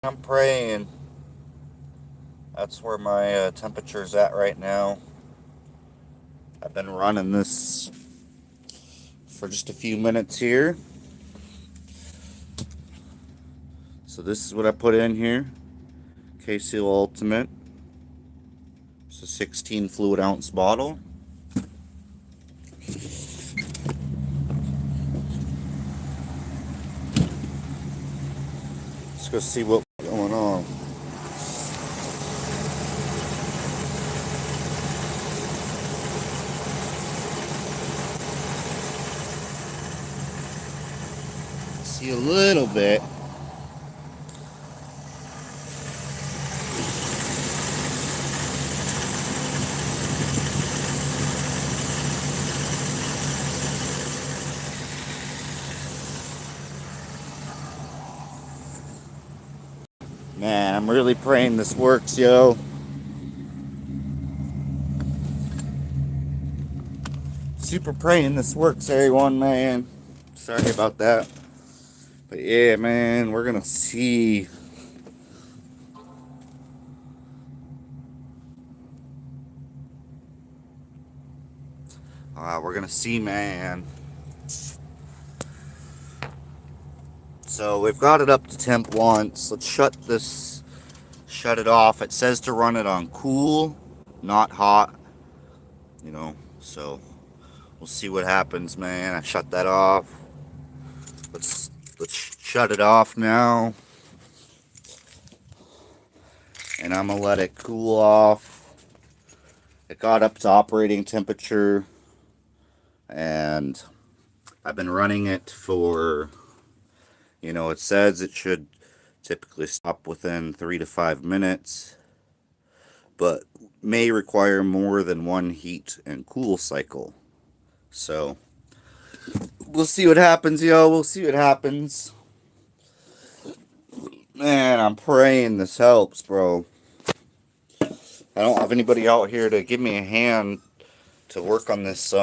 I'm praying. That's where my temperature's at right now. I've been running this for just a few minutes here. So this is what I put in here. K-Seal Ultimate. It's a 16 fluid ounce bottle. Let's go see what's going on. See a little bit. Man, I'm really praying this works, yo. Super praying this works, everyone, man. Sorry about that. But yeah, man, we're gonna see. We're gonna see, man. So we've got it up to temp once. Let's shut it off. It says to run it on cool, not hot, so we'll see what happens, man. I shut that off. Let's shut it off now. And I'm gonna let it cool off. It got up to operating temperature, and I've been running it for, it says it should typically stop within 3 to 5 minutes, but may require more than one heat and cool cycle. So we'll see what happens, yo. We'll see what happens. Man, I'm praying this helps, bro. I don't have anybody out here to give me a hand to work on this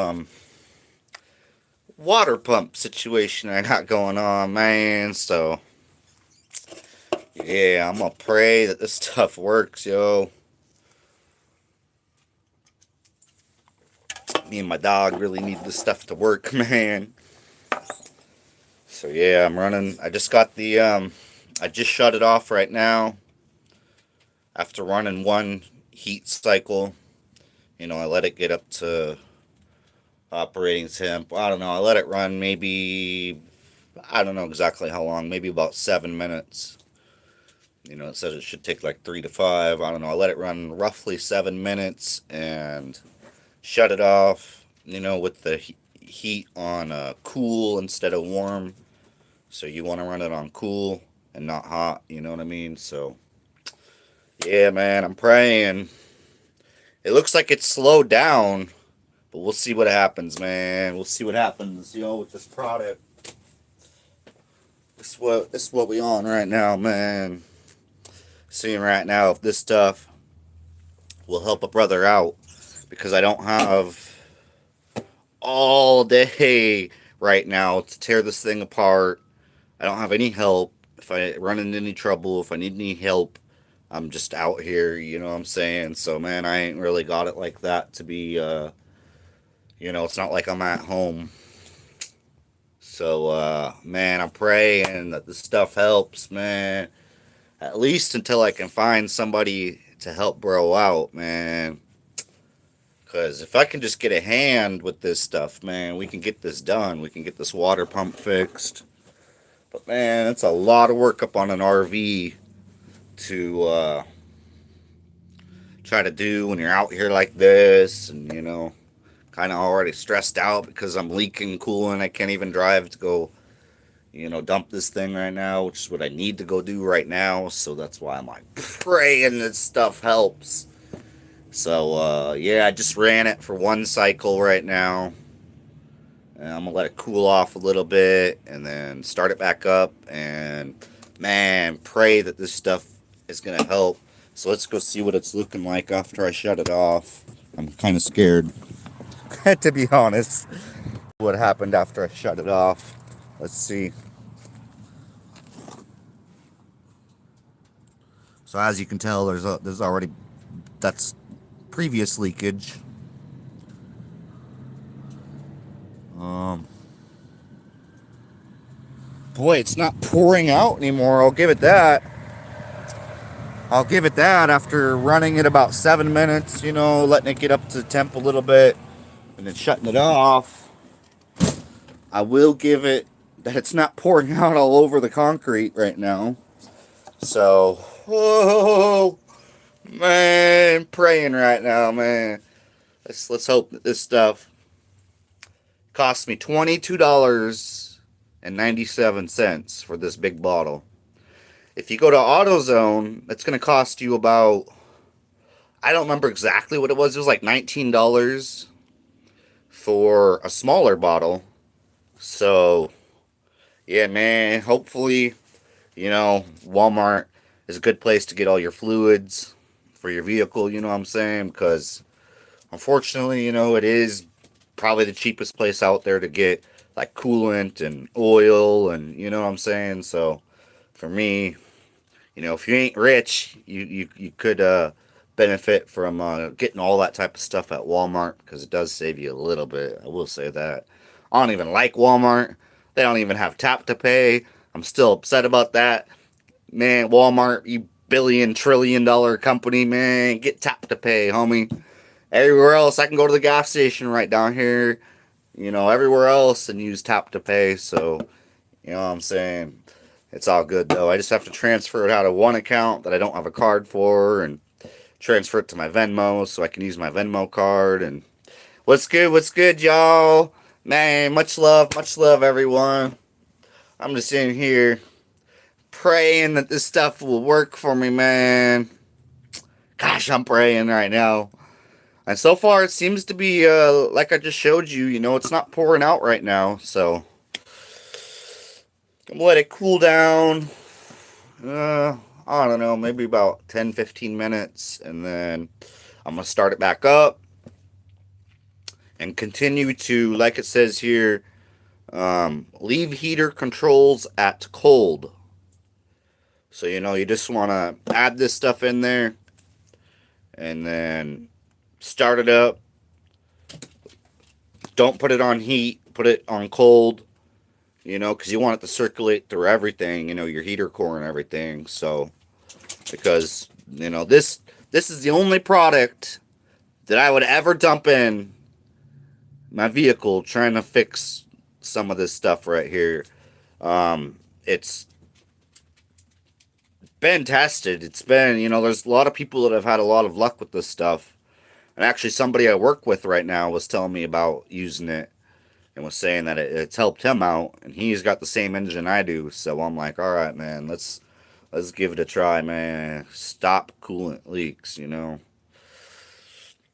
water pump situation I got going on, man. So yeah, I'm gonna pray that this stuff works, yo. Me and my dog really need this stuff to work, man. So yeah, I'm running. I just got the I just shut it off right now after running one heat cycle. I let it get up to operating temp. I don't know. I let it run maybe, I don't know exactly how long, maybe about 7 minutes. It says it should take like 3 to 5. I don't know. I let it run roughly 7 minutes and shut it off, with the heat on cool instead of warm. So you want to run it on cool and not hot, you know what I mean? So yeah, man, I'm praying. It looks like it's slowed down, but we'll see what happens, man. We'll see what happens, with this product. This is what we on right now, man. Seeing right now if this stuff will help a brother out, because I don't have all day right now to tear this thing apart. I don't have any help. If I run into any trouble, if I need any help, I'm just out here, you know what I'm saying? So, man, I ain't really got it like that to be, it's not like I'm at home. So, man, I'm praying that this stuff helps, man. At least until I can find somebody to help bro out, man. Because if I can just get a hand with this stuff, man, we can get this done. We can get this water pump fixed. But, man, it's a lot of work up on an RV to try to do when you're out here like this. And, kind of already stressed out because I'm leaking coolant. I can't even drive to go, dump this thing right now, which is what I need to go do right now. So that's why I'm like praying this stuff helps. So, yeah, I just ran it for one cycle right now. And I'm going to let it cool off a little bit and then start it back up. And, man, pray that this stuff is going to help. So let's go see what it's looking like after I shut it off. I'm kind of scared, to be honest, what happened after I shut it off. Let's see. So as you can tell, there's already that's previous leakage. Um, Boy, it's not pouring out anymore. I'll give it that. I'll give it that after running it about 7 minutes, letting it get up to temp a little bit and then shutting it off. I will give it that it's not pouring out all over the concrete right now. So, oh man, praying right now, man. Let's hope that this stuff cost me $22.97 for this big bottle. If you go to AutoZone, it's going to cost you about, I don't remember exactly what it was. It was like $19 for a smaller bottle. So, yeah, man, hopefully, Walmart is a good place to get all your fluids for your vehicle, you know what I'm saying? Because, unfortunately, it is probably the cheapest place out there to get, like, coolant and oil and, you know what I'm saying? So, for me, if you ain't rich, you could benefit from getting all that type of stuff at Walmart because it does save you a little bit. I will say that. I don't even like Walmart. They don't even have tap to pay. I'm still upset about that. Man, Walmart, you billion-trillion-dollar company, man, get tap to pay, homie. Everywhere else, I can go to the gas station right down here, everywhere else and use tap to pay. So, you know what I'm saying? It's all good though. I just have to transfer it out of one account that I don't have a card for and transfer it to my Venmo so I can use my Venmo card. And what's good, y'all? Man, much love, everyone. I'm just in here praying that this stuff will work for me, man. Gosh, I'm praying right now. And so far, it seems to be, like I just showed you, it's not pouring out right now. So, I'm gonna let it cool down. I don't know, maybe about 10, 15 minutes. And then I'm gonna start it back up and continue to, like it says here, leave heater controls at cold. So, you just want to add this stuff in there and then start it up. Don't put it on heat, put it on cold, because you want it to circulate through everything, your heater core and everything. So, because, this is the only product that I would ever dump in my vehicle trying to fix some of this stuff right here. It's been tested. It's been, there's a lot of people that have had a lot of luck with this stuff. And actually, somebody I work with right now was telling me about using it and was saying that it's helped him out. And he's got the same engine I do. So I'm like, all right, man, let's give it a try, man. Stop coolant leaks.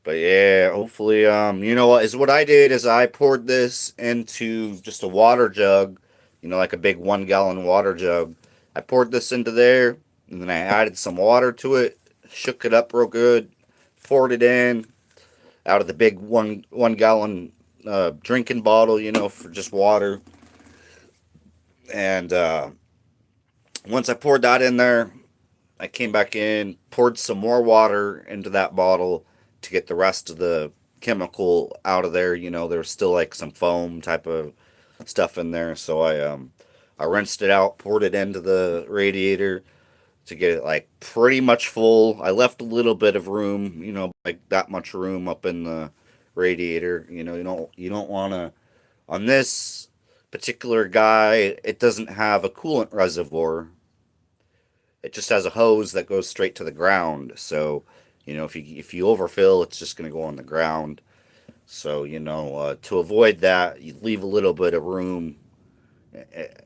But yeah, hopefully, what I did is I poured this into just a water jug, like a big 1 gallon water jug. I poured this into there, and then I added some water to it, shook it up real good, poured it in out of the big one gallon drinking bottle, for just water. And once I poured that in there, I came back in, poured some more water into that bottle to get the rest of the chemical out of there. There's still like some foam type of stuff in there. So I rinsed it out, poured it into the radiator to get it like pretty much full. I left a little bit of room, like that much room up in the radiator. You don't want to, on this particular guy, it doesn't have a coolant reservoir. It just has a hose that goes straight to the ground. So, if you overfill, it's just going to go on the ground. So, to avoid that, you leave a little bit of room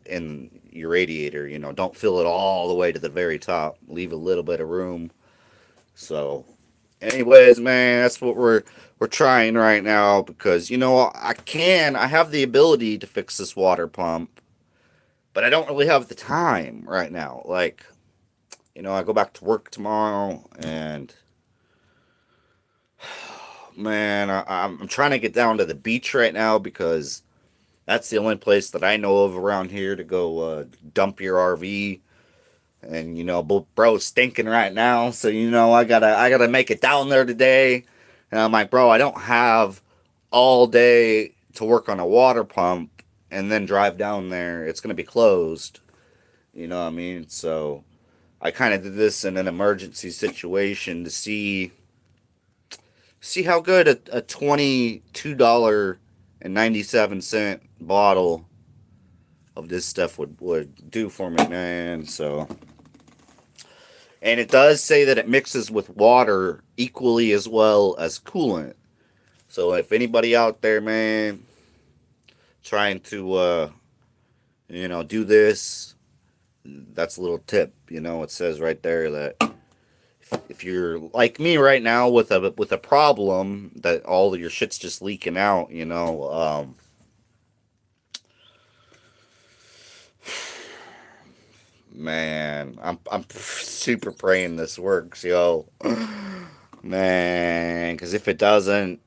in your radiator. Don't fill it all the way to the very top. Leave a little bit of room. So, anyways, man, that's what we're trying right now because I have the ability to fix this water pump, but I don't really have the time right now. Like, I go back to work tomorrow and man, I'm trying to get down to the beach right now because that's the only place that I know of around here to go dump your RV and bro's stinking right now, so I gotta make it down there today. And I'm like, bro, I don't have all day to work on a water pump and then drive down there. It's gonna be closed. You know what I mean? So I kind of did this in an emergency situation to see how good a $22.97 bottle of this stuff would do for me, man. So, and it does say that it mixes with water equally as well as coolant. So if anybody out there, man, trying to do this, that's a little tip. It says right there that if you're like me right now with a problem that all of your shit's just leaking out, man, I'm super praying this works, yo. Man, because if it doesn't,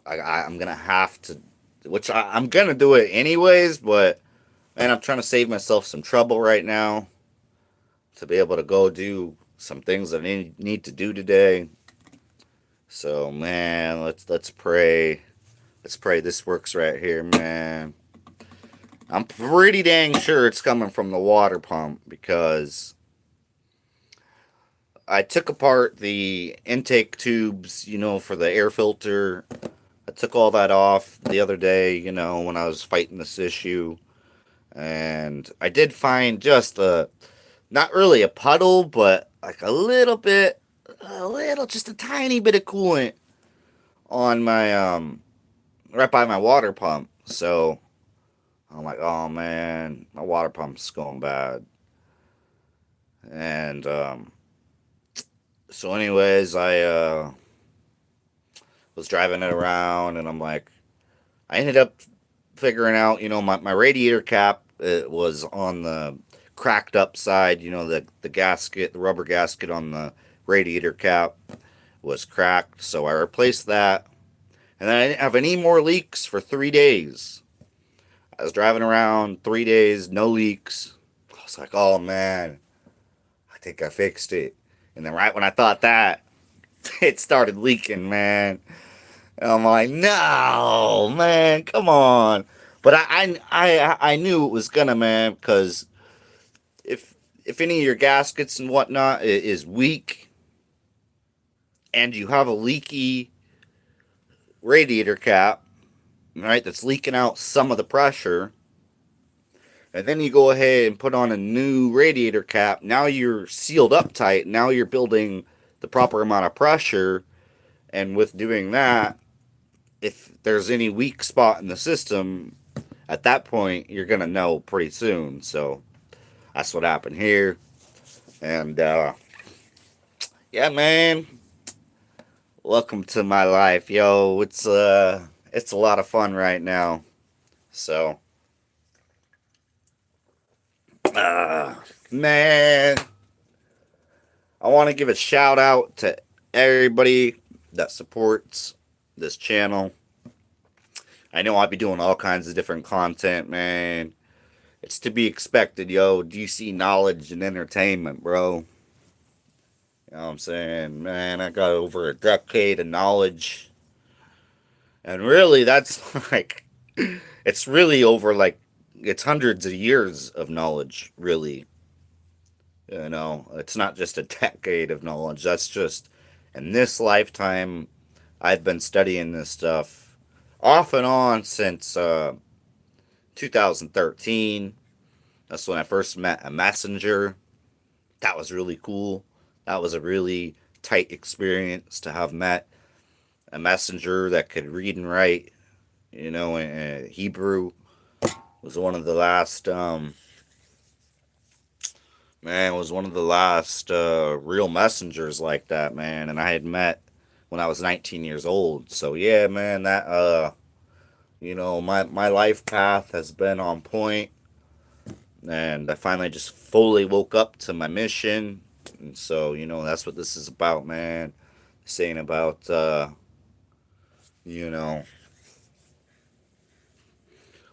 I'm gonna have to, which I'm gonna do it anyways. But man, I'm trying to save myself some trouble right now to be able to go do some things that I need to do today. So man, let's pray. Let's pray this works right here, man. I'm pretty dang sure it's coming from the water pump because I took apart the intake tubes, for the air filter. I took all that off the other day, when I was fighting this issue. And I did find just not really a puddle, but like just a tiny bit of coolant on my, right by my water pump. So I'm like, oh man, my water pump's going bad. And, so anyways, I, was driving it around and I'm like, I ended up figuring out, my radiator cap, it was on the cracked up side, the gasket, the rubber gasket on the radiator cap was cracked. So I replaced that. And then I didn't have any more leaks for 3 days. I was driving around 3 days, no leaks. I was like, oh man, I think I fixed it. And then right when I thought that, it started leaking, man. And I'm like, no, man, come on. But I knew it was gonna, man, because if any of your gaskets and whatnot is weak, and you have a leaky radiator cap, right, that's leaking out some of the pressure, and then you go ahead and put on a new radiator cap, now you're sealed up tight. Now you're building the proper amount of pressure, and with doing that, if there's any weak spot in the system, at that point, you're going to know pretty soon. So that's what happened here. And, yeah, man, welcome to my life, yo. It's a lot of fun right now. So, man, I want to give a shout out to everybody that supports this channel. I know I'll be doing all kinds of different content, man. It's to be expected, yo. DC knowledge and entertainment, bro. You know what I'm saying? Man, I got over a decade of knowledge. And really, that's like, it's really over like, it's hundreds of years of knowledge, really. It's not just a decade of knowledge. That's just, in this lifetime, I've been studying this stuff off and on since 2013. That's when I first met a messenger. That was really cool. That was a really tight experience to have met a messenger that could read and write, in Hebrew. Was one of the last, was one of the last real messengers like that, man. And I had met when I was 19 years old. So yeah, man, that my life path has been on point, and I finally just fully woke up to my mission. And so, that's what this is about, man. Saying about you know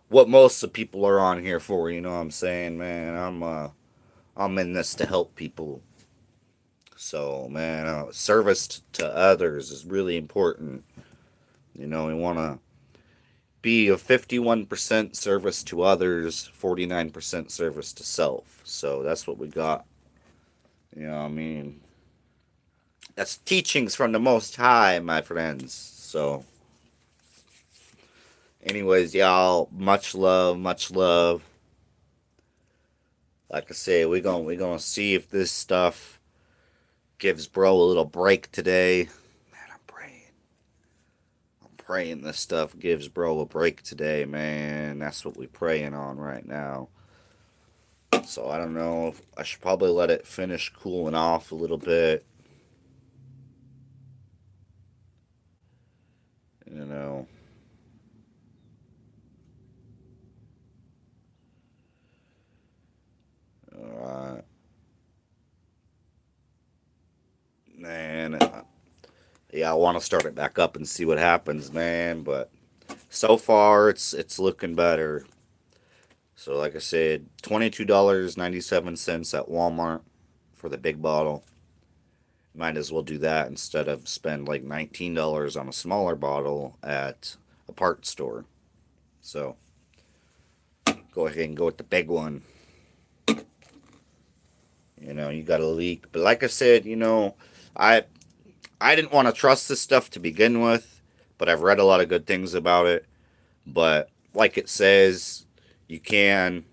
what most of the people are on here for, you know what I'm saying, man. I'm in this to help people. So, man, service to others is really important. You know, we want to be a 51% service to others, 49% service to self. So that's what we got. You know what I mean? That's teachings from the Most High, my friends. So, anyways, y'all, much love, much love. Like I say, we gonna see if this stuff gives bro a little break today. Man, I'm praying this stuff gives bro a break today, man. That's what we praying on right now. So I don't know. I should probably let it finish cooling off a little bit. You know. Alright. Man. Yeah, I want to start it back up and see what happens, man. But so far, it's looking better. So like I said, $22.97 at Walmart for the big bottle. Might as well do that instead of spend like $19 on a smaller bottle at a parts store. So go ahead and go with the big one. You know, you got a leak. But like I said, I I didn't want to trust this stuff to begin with, but I've read a lot of good things about it. But like it says, you can,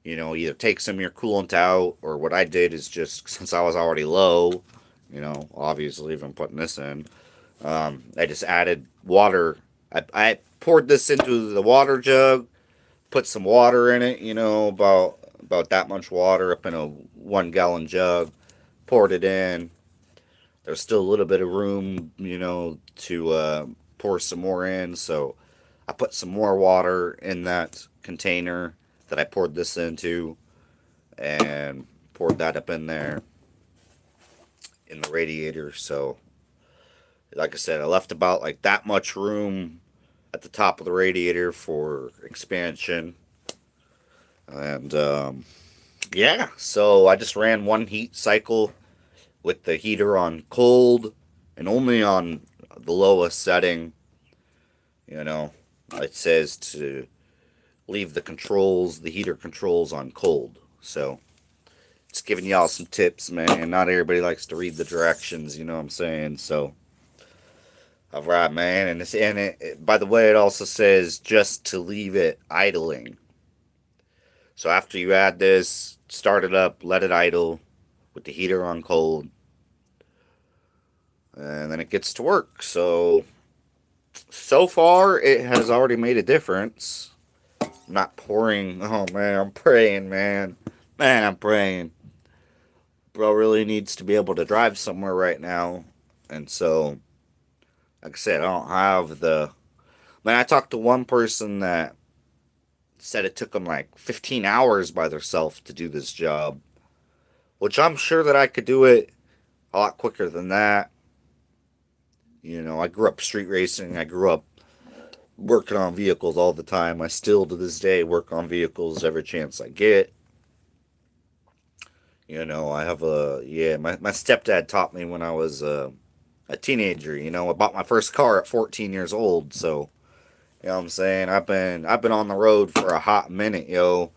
either take some of your coolant out, or what I did is just, since I was already low, obviously, if I'm putting this in, I just added water. I poured this into the water jug, put some water in it, about that much water up in a 1 gallon jug, poured it in. There's still a little bit of room, to pour some more in. So I put some more water in that container that I poured this into and poured that up in there in the radiator. So, like I said, I left about like that much room at the top of the radiator for expansion. And yeah, so I just ran one heat cycle with the heater on cold and only on the lowest setting. It says to leave the heater controls on cold. So, just giving y'all some tips, man. Not everybody likes to read the directions, you know what I'm saying? So, all right, man. By the way, it also says just to leave it idling. So after you add this, start it up, let it idle with the heater on cold, and then it gets to work. So far, it has already made a difference. I'm not pouring. Oh man, I'm praying, man. Man, I'm praying. Bro really needs to be able to drive somewhere right now, and so, like I said, I don't have the. Man, I talked to one person that said it took them like 15 hours by themselves to do this job, which I'm sure that I could do it a lot quicker than that. I grew up street racing. I grew up working on vehicles all the time. I still, to this day, work on vehicles every chance I get. I have my stepdad taught me when I was a teenager. I bought my first car at 14 years old. So, you know what I'm saying? I've been on the road for a hot minute, yo.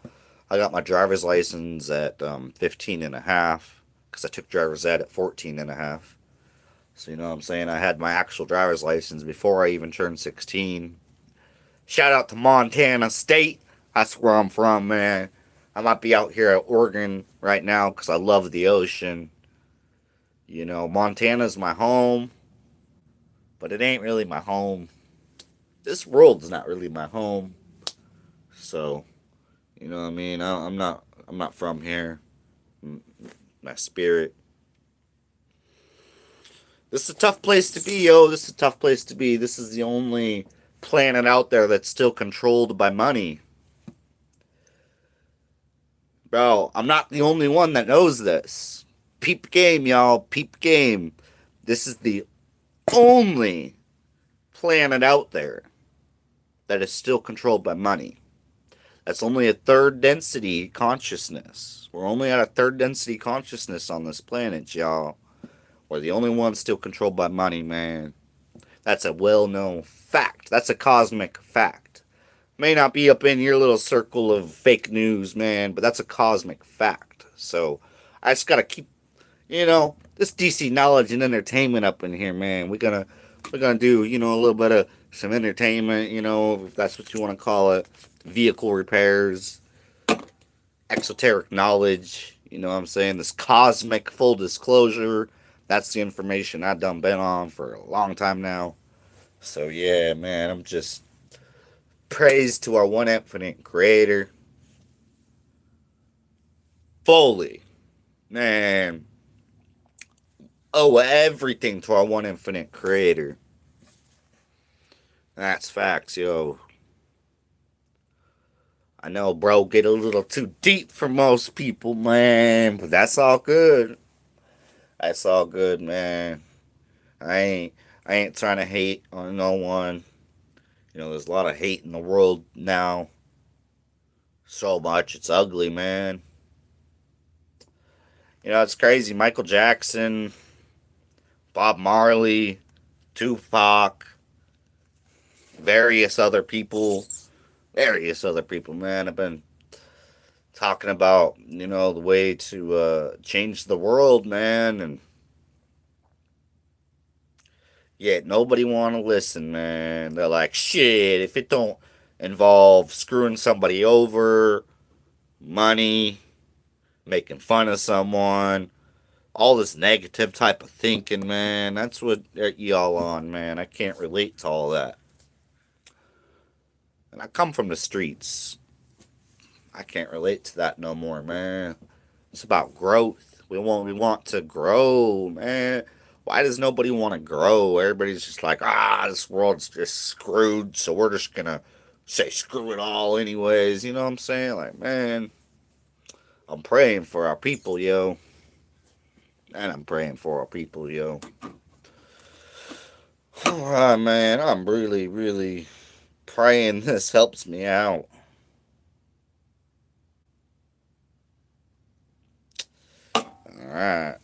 I got my driver's license at 15 and a half because I took driver's ed at 14 and a half. So, you know what I'm saying? I had my actual driver's license before I even turned 16. Shout out to Montana State. That's where I'm from, man. I might be out here at Oregon right now because I love the ocean. Montana's my home, but it ain't really my home. This world's not really my home. So, you know what I mean? I'm not from here. My spirit. This is a tough place to be, yo. This is a tough place to be. This is the only planet out there that's still controlled by money. Bro, I'm not the only one that knows this. Peep game, y'all. Peep game. This is the only planet out there that is still controlled by money. That's only a third density consciousness. We're only at a third density consciousness on this planet, y'all. We're the only ones still controlled by money, man. That's a well known fact. That's a cosmic fact. May not be up in your little circle of fake news, man, but that's a cosmic fact. So I just gotta keep, this DC knowledge and entertainment up in here, man. We're gonna do, a little bit of some entertainment, if that's what you want to call it. Vehicle repairs, exoteric knowledge, you know what I'm saying? This cosmic full disclosure. That's the information I've done been on for a long time now. So yeah, man, I'm just praise to our one infinite creator. Fully. Man. Owe everything to our one infinite creator. That's facts, yo. I know, bro, get a little too deep for most people, man. But that's all good. That's all good, man. I ain't I ain't trying to hate on no one. There's a lot of hate in the world now. So much, it's ugly, man. It's crazy. Michael Jackson, Bob Marley, Tupac, various other people, man, have been talking about, the way to change the world, man, and yet nobody want to listen, man. They're like, shit, if it don't involve screwing somebody over, money, making fun of someone, all this negative type of thinking, man, that's what y'all on, man. I can't relate to all that. And I come from the streets. I can't relate to that no more, man. It's about growth. We want to grow, man. Why does nobody want to grow? Everybody's just like, this world's just screwed, so we're just gonna say screw it all anyways. You know what I'm saying? Like, man, I'm praying for our people, yo. And I'm praying for our people, yo. Alright, man. I'm really, really praying this helps me out. Alright.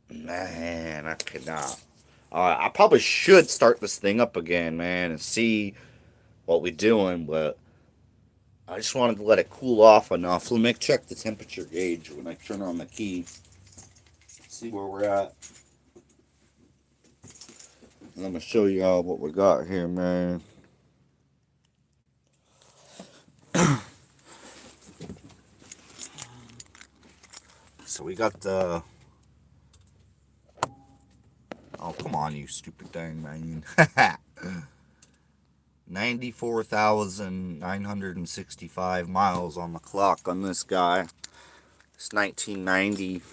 Man, I cannot. I probably should start this thing up again, man, and see what we're doing, but I just wanted to let it cool off enough. Let me check the temperature gauge when I turn on the key. See where we're at. And I'm going to show you all what we got here, man. So we got the... Oh, come on, you stupid thing, man. 94,965 miles on the clock on this guy. It's 1990.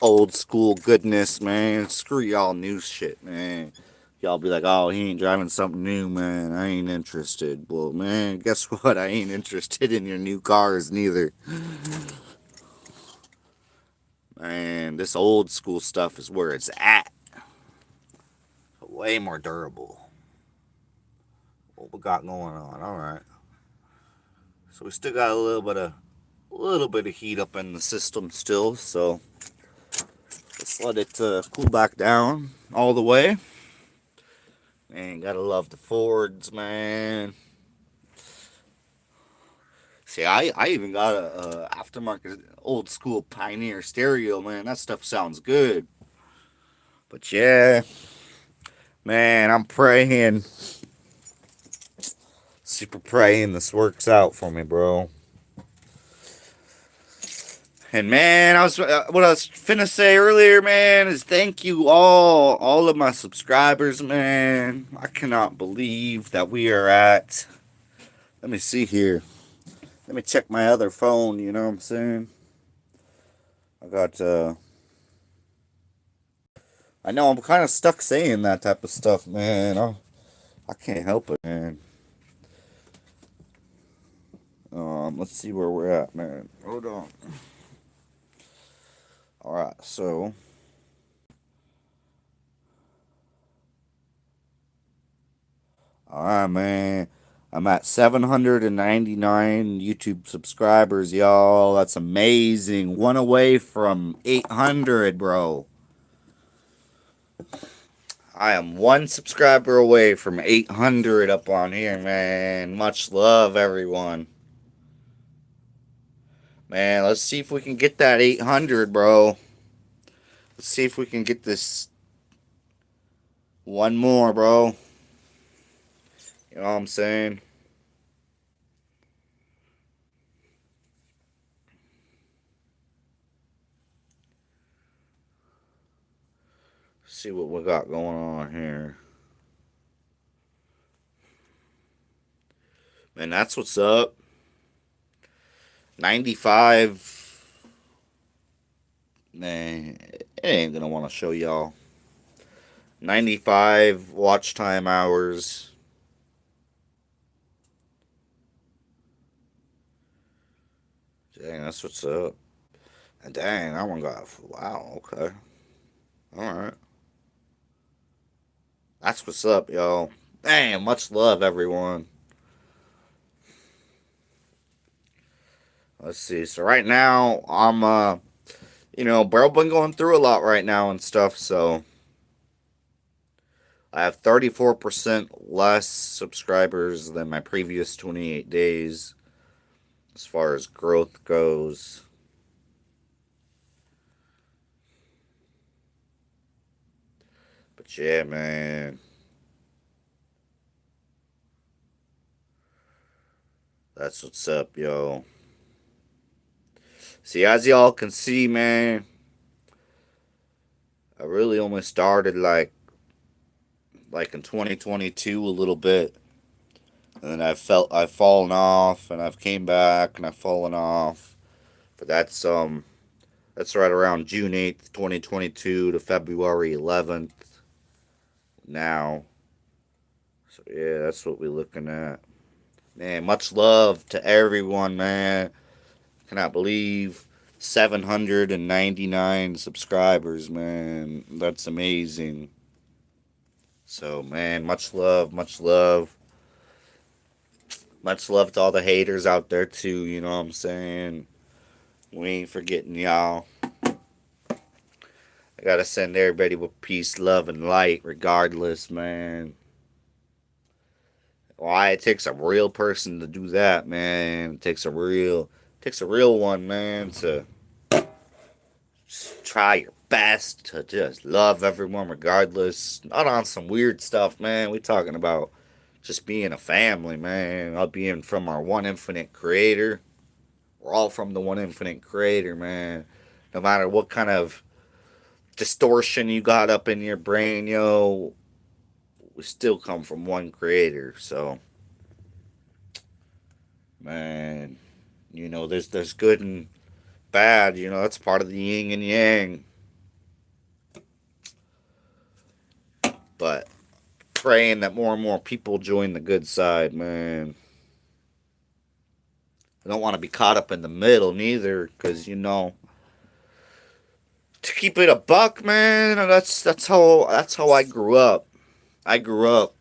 Old school goodness, man. Screw y'all new shit, man. Y'all be like, oh, he ain't driving something new, man. I ain't interested. Well, man, guess what? I ain't interested in your new cars, neither. Man, this old school stuff is where it's at. Way more durable. What we got going on? All right. So we still got a little bit of heat up in the system still. So let's let it cool back down all the way. Man, gotta love the Fords, man. See, I even got a aftermarket old school Pioneer stereo, man. That stuff sounds good. But yeah, man, I'm praying, super praying this works out for me, bro. And man, what I was finna say earlier, man, is thank you all of my subscribers, man. I cannot believe that we are at. Let me see here. Let me check my other phone. You know what I'm saying? I got. I know I'm kind of stuck saying that type of stuff, man. I can't help it, man. Let's see where we're at, man. Hold on. All right, so. All right, man. I'm at 799 YouTube subscribers, y'all. That's amazing. One away from 800, bro. I am one subscriber away from 800 up on here, man. Much love, everyone. Man, let's see if we can get that 800, bro. Let's see if we can get this one more, bro. You know what I'm saying? See what we got going on here. Man, that's what's up. 95. Man, it ain't gonna want to show y'all. 95 watch time hours. Dang, that's what's up. And dang, that one got. Wow, okay. Alright. That's what's up, y'all. Dang, much love, everyone. Let's see. So right now, bro, been going through a lot right now and stuff, so I have 34% less subscribers than my previous 28 days as far as growth goes. But yeah, man. That's what's up, yo. See, as y'all can see, man, I really only started like in 2022 a little bit. And then I've fallen off and I've came back and I've fallen off. But that's right around June 8th, 2022 to February 11th now. So yeah, that's what we're looking at. Man, much love to everyone, man. Cannot believe 799 subscribers, man. That's amazing. So, man, much love, much love. Much love to all the haters out there, too, you know what I'm saying? We ain't forgetting y'all. I gotta send everybody with peace, love, and light, regardless, man. Why it takes a real person to do that, man. Takes a real one, man, to try your best to just love everyone regardless. Not on some weird stuff, man. We talking about just being a family, man. All being from our one infinite creator. We're all from the one infinite creator, man. No matter what kind of distortion you got up in your brain, yo, we still come from one creator. So, man, there's good and bad. That's part of the yin and yang. But praying that more and more people join the good side, man. I don't want to be caught up in the middle neither, because to keep it a buck, man. That's how I grew up. I grew up,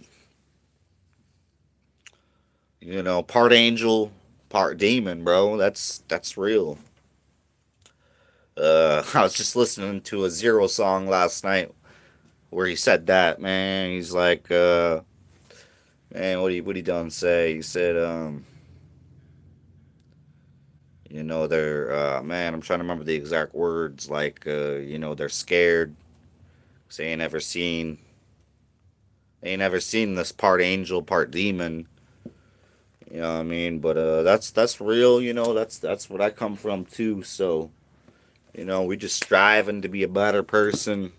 part angel, part demon, bro. That's real. I was just listening to a Zero song last night where he said that, man. He's like, man, what he done say? He said, they're man, I'm trying to remember the exact words. Like, they're scared. 'Cause they ain't ever seen this part angel, part demon. You know what I mean? But that's real. That's what I come from too. So we just striving to be a better person.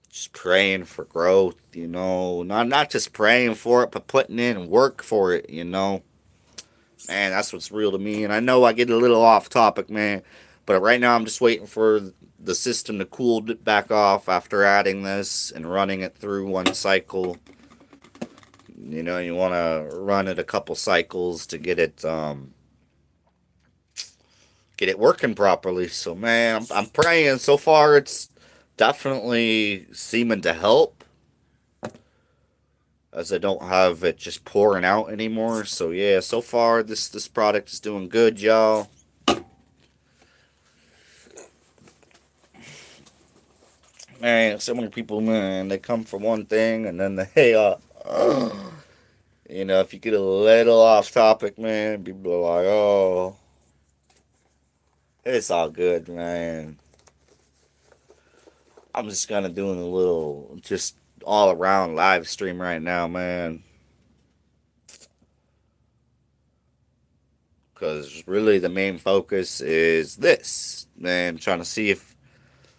Just praying for growth. Not just praying for it, but putting in work for it. Man, that's what's real to me. And I know I get a little off topic, man. But right now I'm just waiting for the system to cool back off after adding this and running it through one cycle. You want to run it a couple cycles to get it working properly. So, man, I'm praying. So far, it's definitely seeming to help. as I don't have it just pouring out anymore. So yeah, so far this product is doing good, y'all. Man, so many people, man, they come for one thing and then they you know, if you get a little off topic, man, people are like, oh, it's all good, man. I'm just gonna doing a little just all around live stream right now, man. Because really the main focus is this, man. Trying to see if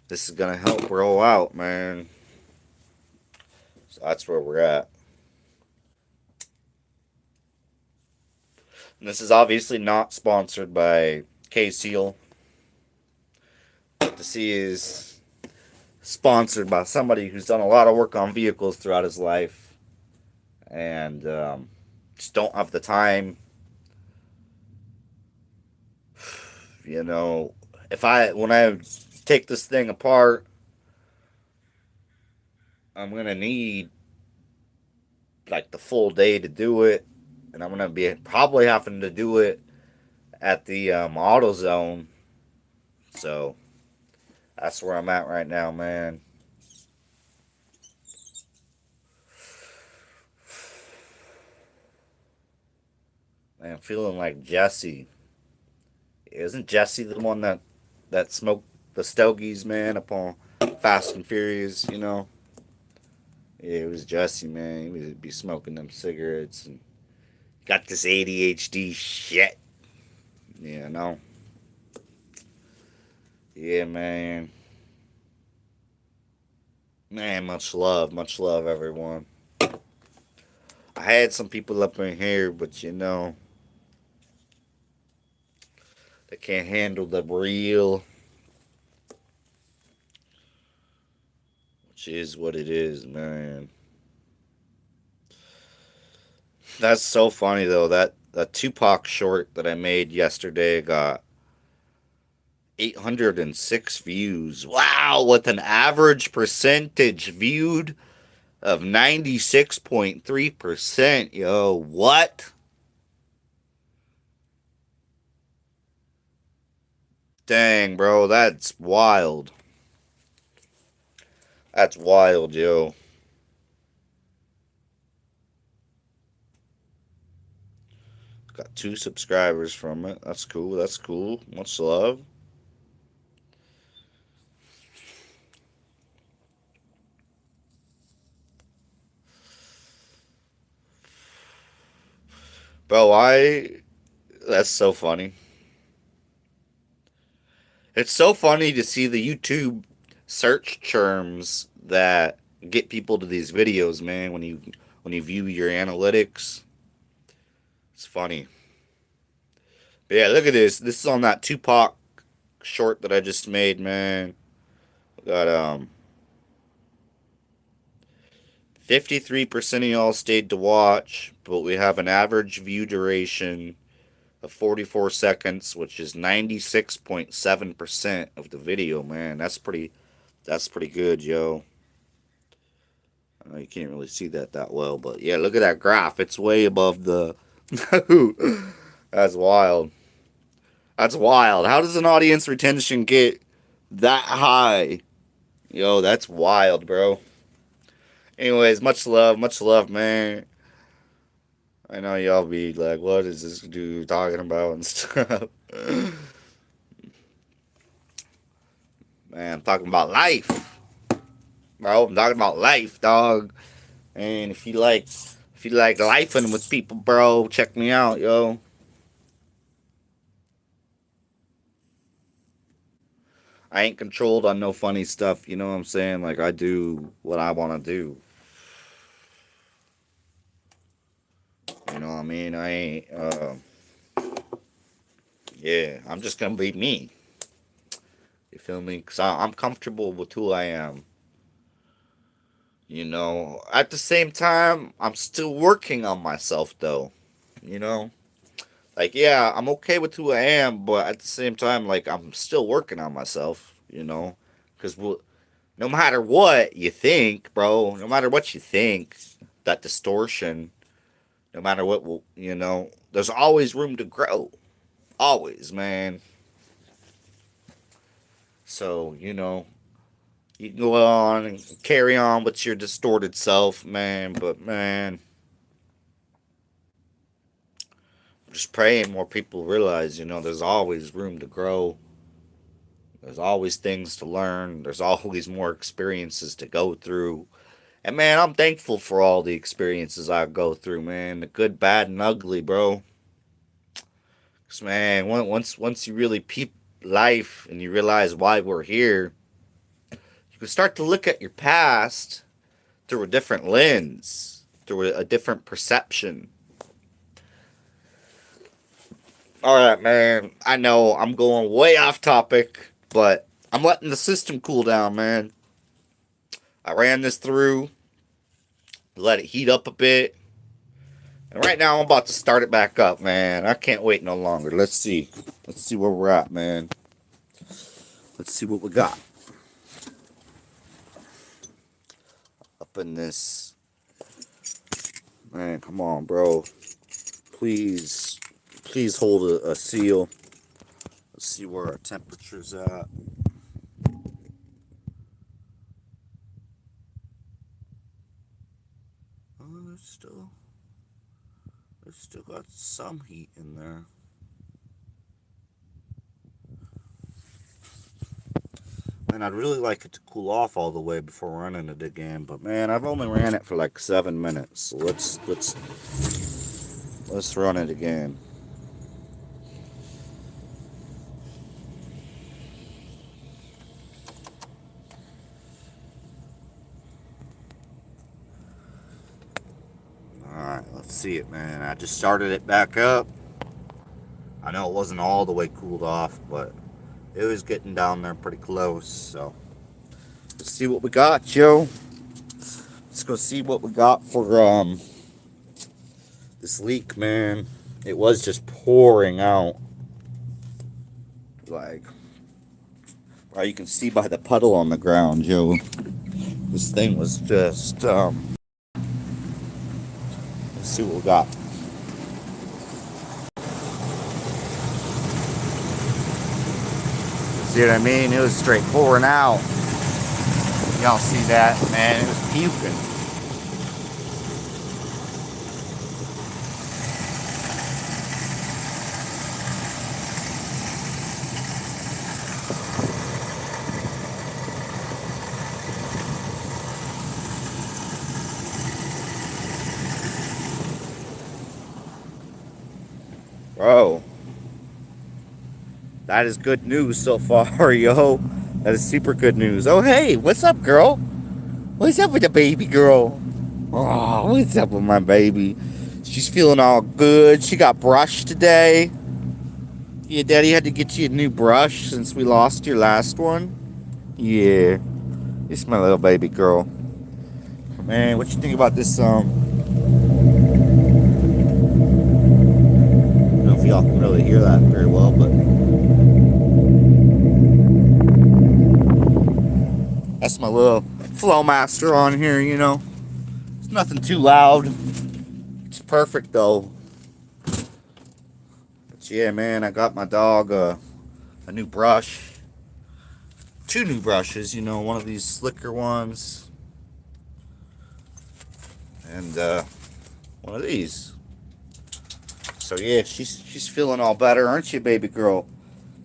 this is gonna help roll out, man. So that's where we're at. And this is obviously not sponsored by K Seal. But the C is sponsored by somebody who's done a lot of work on vehicles throughout his life, and just don't have the time. You know, if I when I take this thing apart, I'm gonna need like the full day to do it, and I'm gonna be probably having to do it at the auto zone. So that's where I'm at right now, man. Man, feeling like Jesse. Isn't Jesse the one that smoked the stogies, man, upon Fast and Furious? You know. Yeah, it was Jesse, man. He would be smoking them cigarettes and got this ADHD shit. You know. Yeah, man. Man, much love, everyone. I had some people up in here, but you know, they can't handle the real, which is what it is, man. That's so funny though. That Tupac short that I made yesterday got 806 views. Wow, with an average percentage viewed of 96.3%. Yo, what? Dang, bro, that's wild. That's wild, yo. Got 2 subscribers from it. That's cool. That's cool. Much love. Bro, that's so funny. It's so funny to see the YouTube search terms that get people to these videos, man, when you view your analytics. It's funny. But yeah, look at this. This is on that Tupac short that I just made, man. We got 53% of y'all stayed to watch, but we have an average view duration of 44 seconds, which is 96.7% of the video, man. That's pretty good, yo. I know you can't really see that well, but yeah, look at that graph. It's way above the That's wild. That's wild. How does an audience retention get that high? Yo, that's wild, bro. Anyways, much love, man. I know y'all be like, what is this dude talking about and stuff. Man, I'm talking about life. Bro, I'm talking about life, dog. And if you like lifing with people, bro, check me out, yo. I ain't controlled on no funny stuff, you know what I'm saying? Like I do what I wanna do. You know what I mean? I ain't yeah, I'm just gonna be me. You feel me? Cause I'm comfortable with who I am. You know, at the same time, I'm still working on myself though. You know, like yeah, I'm okay with who I am, but at the same time, like I'm still working on myself. You know, because no matter what you think, bro, no matter what you think, that distortion, no matter what, there's always room to grow. Always, man. So, you can go on and carry on with your distorted self, man. But, man, I'm just praying more people realize, there's always room to grow. There's always things to learn. There's always more experiences to go through. And, man, I'm thankful for all the experiences I go through, man. The good, bad, and ugly, bro. 'Cause, man, once you really peep life and you realize why we're here, you can start to look at your past through a different lens, through a different perception. All right, man. I know I'm going way off topic, but I'm letting the system cool down, man. I ran this through, let it heat up a bit, and right now I'm about to start it back up, man. I can't wait no longer. Let's see. Let's see where we're at, man. Let's see what we got. Up in this. Man, come on, bro. Please hold a seal. Let's see where our temperature's at. Oh, there's still got some heat in there. And I'd really like it to cool off all the way before running it again, but man, I've only ran it for like 7 minutes. So let's run it again. Alright, let's see it, man. I just started it back up. I know it wasn't all the way cooled off, but it was getting down there pretty close, so let's see what we got, yo. Let's go see what we got for this leak, man. It was just pouring out. Like, well, you can see by the puddle on the ground, yo. This thing was just let's see what we got. See what I mean? It was straight pouring out. Y'all see that, man? It was puking. Bro, that is good news so far, yo. That is super good news. Oh, hey, what's up, girl? What's up with the baby girl? Oh, what's up with my baby? She's feeling all good. She got brushed today. Yeah, Daddy had to get you a new brush since we lost your last one. Yeah, it's my little baby girl. Man, what you think about this I don't know if y'all can really hear that very well, but that's my little flow master on here, you know. It's nothing too loud. It's perfect though. But yeah, man, I got my dog a new brush. 2 new brushes, you know, one of these slicker ones. And one of these. So yeah, she's feeling all better, aren't you, baby girl?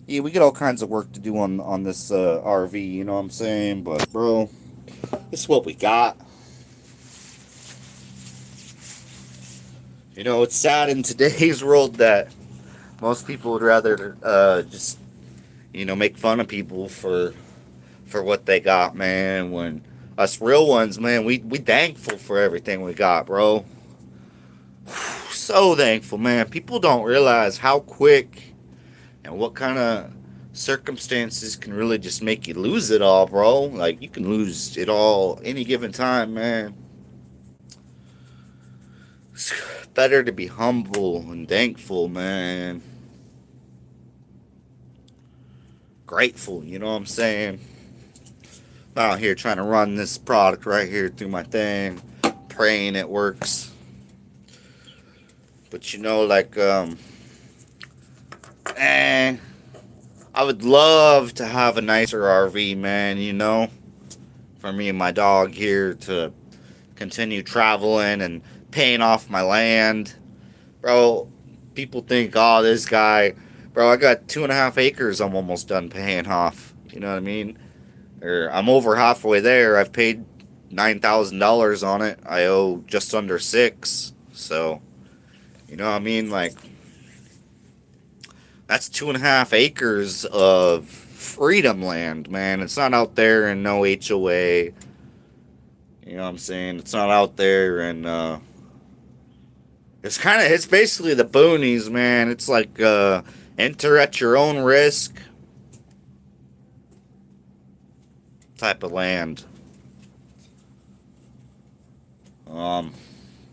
Yeah, we got all kinds of work to do on this RV, you know what I'm saying? But bro, this is what we got. You know, it's sad in today's world that most people would rather just, you know, make fun of people for what they got, man. When us real ones, man, we thankful for everything we got, bro. So thankful, man. People don't realize how quick and what kind of circumstances can really just make you lose it all, bro. Like, you can lose it all any given time, man. It's better to be humble and thankful, man. Grateful, you know what I'm saying? Out here trying to run this product right here through my thing. praying it works. But like, eh, I would love to have a nicer RV, man, for me and my dog here to continue traveling and paying off my land. Bro, people think, oh, this guy, bro, I got 2.5 acres I'm almost done paying off. You know what I mean? Or I'm over halfway there. I've paid $9,000 on it. I owe just under six. So, you know what I mean? Like, that's 2.5 acres of freedom land, man. It's not out there in no HOA. You know what I'm saying? It's not out there and it's basically the boonies, man. It's like enter at your own risk type of land.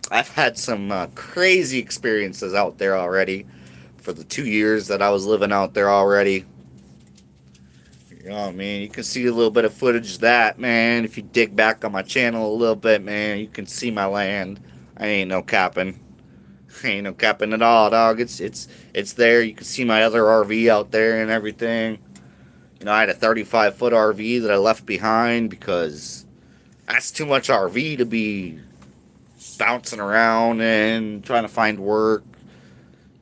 I've had some crazy experiences out there already for the 2 years that I was living out there already. You know what I mean? You can see a little bit of footage of that, man. If you dig back on my channel a little bit, man, you can see my land. I ain't no capping. Ain't no capping at all, dog. It's there. You can see my other RV out there and everything. I had a 35-foot RV that I left behind because that's too much RV to be bouncing around and trying to find work.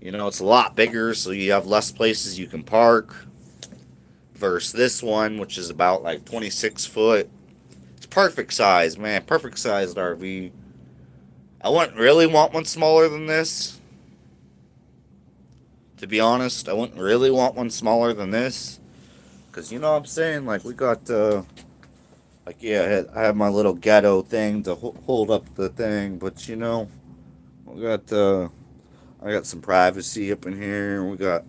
It's a lot bigger, so you have less places you can park. Versus this one, which is about like 26 foot. It's perfect size, man. Perfect sized RV. I wouldn't really want one smaller than this. To be honest, I wouldn't really want one smaller than this. Because you know what I'm saying? Like, we got, I have my little ghetto thing to hold up the thing. But, we got, I got some privacy up in here. We got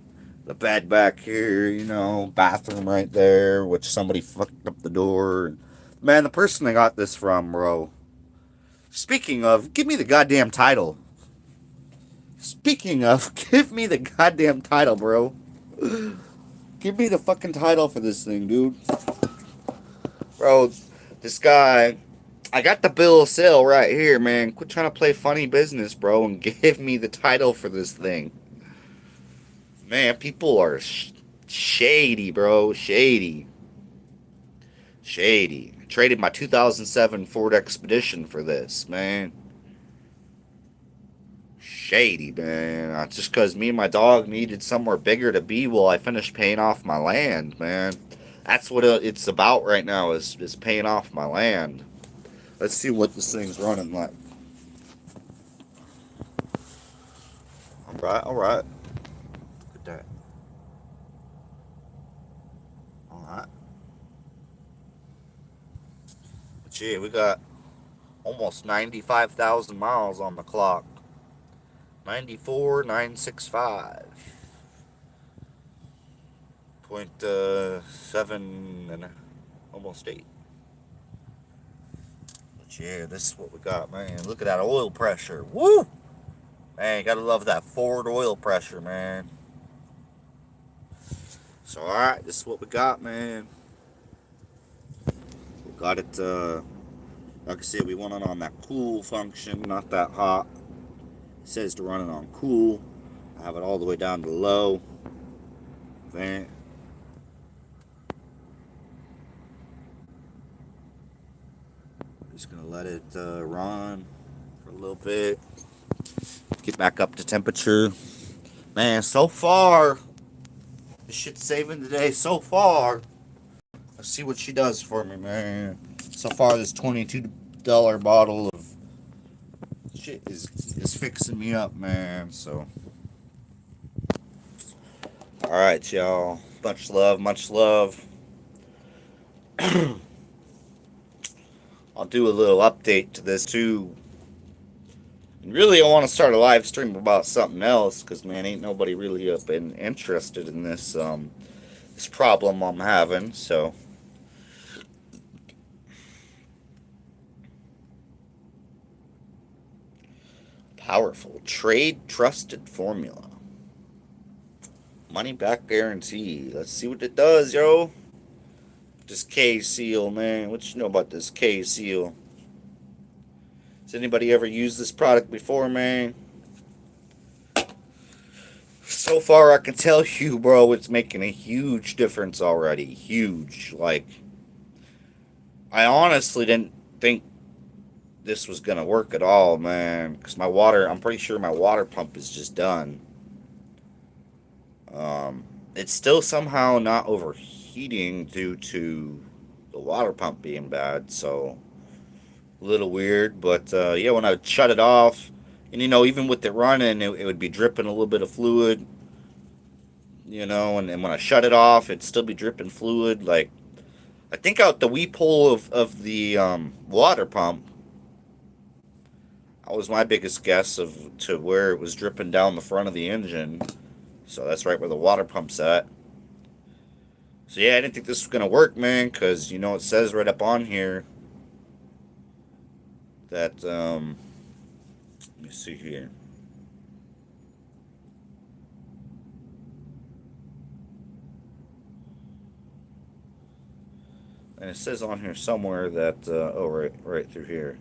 the bed back here, bathroom right there, which somebody fucked up the door. Man, the person I got this from, bro. Speaking of, give me the goddamn title. Speaking of, give me the goddamn title, bro. Give me the fucking title for this thing, dude. Bro, this guy, I got the bill of sale right here, man. Quit trying to play funny business, bro, and give me the title for this thing. Man, people are shady, bro. Shady. Shady. I traded my 2007 Ford Expedition for this, man. Shady, man. Just because me and my dog needed somewhere bigger to be while I finished paying off my land, man. That's what it's about right now, is paying off my land. Let's see what this thing's running like. Alright, alright. Look at that. Alright. But yeah, we got almost 95,000 miles on the clock. 94,965. 0.7 and almost 8. But yeah, this is what we got, man. Look at that oil pressure. Woo! Man, you gotta love that Ford oil pressure, man. So, alright, this is what we got, man. We got it, like I said, we want it on that cool function, not that hot. It says to run it on cool. I have it all the way down to low. Vent. Just gonna let it run for a little bit. Get back up to temperature. Man, so far, this shit's saving the day so far. Let's see what she does for me, man. So far, this $22 bottle of shit is fixing me up, man. So, alright, y'all. Much love, much love. I'll do a little update to this too. And really, I want to start a live stream about something else, because man, ain't nobody really been interested in this this problem I'm having. So, powerful trade trusted formula, money back guarantee. Let's see what it does, yo. This K seal, man. What you know about this K seal? Has anybody ever used this product before, man? So far, I can tell you, bro, it's making a huge difference already. Huge. Like, I honestly didn't think this was gonna work at all, man. Because my water, I'm pretty sure my water pump is just done. Um, it's still somehow not overheating due to the water pump being bad, so a little weird. But yeah, when I would shut it off, and even with it running, it would be dripping a little bit of fluid, and when I shut it off, it'd still be dripping fluid. Like, I think out the weep hole of the water pump, that was my biggest guess of to where it was dripping down the front of the engine. So that's right where the water pump's at. So yeah, I didn't think this was gonna work, man, because it says right up on here that let me see here. And it says on here somewhere that oh, right through here.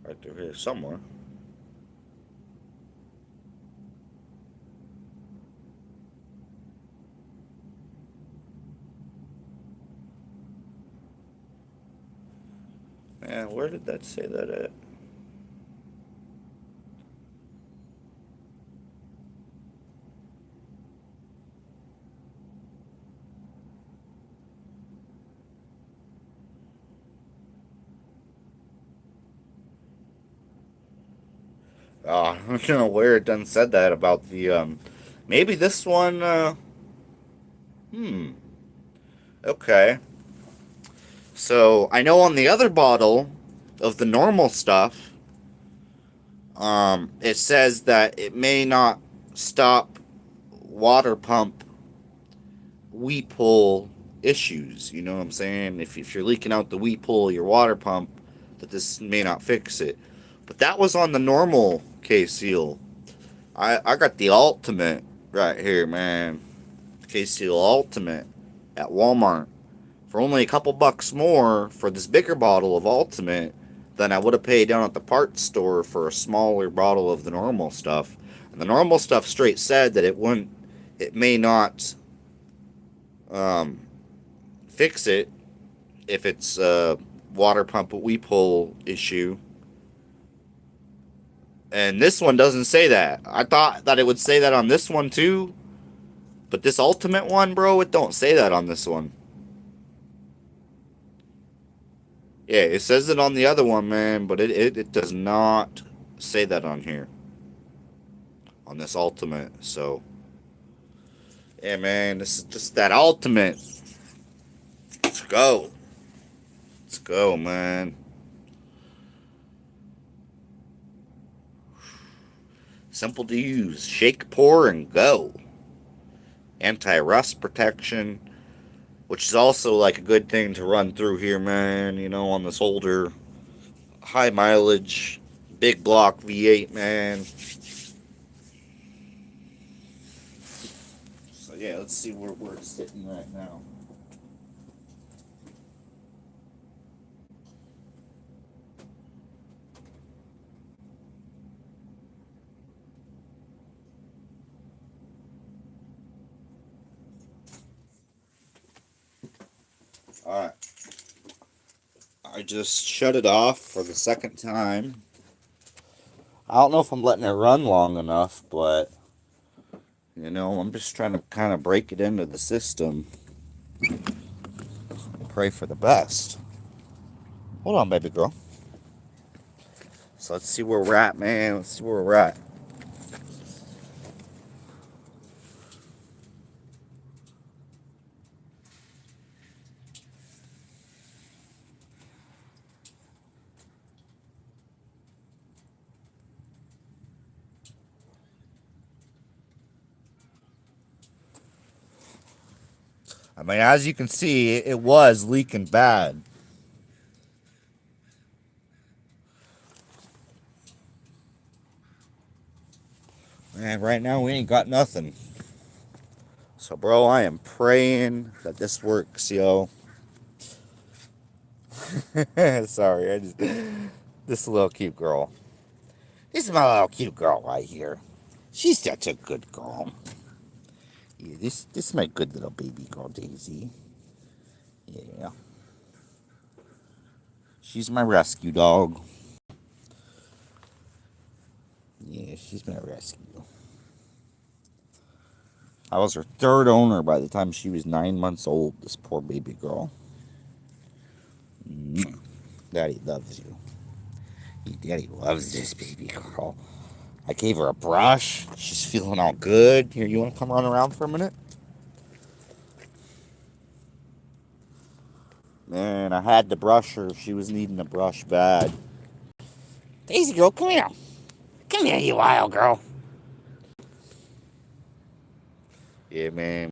Right through here somewhere. Man, where did that say that at? I don't know where it done said that about the maybe this one hmm. Okay. So I know on the other bottle of the normal stuff, it says that it may not stop water pump weep hole issues. You know what I'm saying? If you're leaking out the weep hole of your water pump, that this may not fix it. But that was on the normal K seal. I got the ultimate right here, man. K seal ultimate at Walmart for only a couple bucks more for this bigger bottle of ultimate than I would have paid down at the parts store for a smaller bottle of the normal stuff. And the normal stuff straight said that it may not um, fix it if it's a water pump weep hole issue. And this one doesn't say that. I thought that it would say that on this one too, but this ultimate one, bro, it don't say that on this one. Yeah, it says it on the other one, man, but it does not say that on here. On this ultimate. So, yeah, man, this is just that ultimate. Let's go. Let's go, man. Simple to use. Shake, pour, and go. Anti-rust protection, which is also like a good thing to run through here, man. On this older, high mileage, big block V8, man. So yeah, let's see where it's sitting right now. All right. I just shut it off for the second time. I don't know if I'm letting it run long enough, but I'm just trying to kind of break it into the system. Pray for the best. Hold on, baby girl. So let's see where we're at, man. Let's see where we're at. I mean, as you can see, it was leaking bad. And right now, we ain't got nothing. So, bro, I am praying that this works, yo. Sorry, this little cute girl. This is my little cute girl right here. She's such a good girl. Yeah, this is my good little baby girl, Daisy. Yeah. She's my rescue dog. Yeah, she's my rescue. I was her third owner by the time she was 9 months old, this poor baby girl. Daddy loves you. Daddy loves this baby girl. I gave her a brush. She's feeling all good. Here, you want to come run around for a minute? Man, I had to brush her. She was needing a brush bad. Daisy girl, come here. Come here, you wild girl. Yeah, man.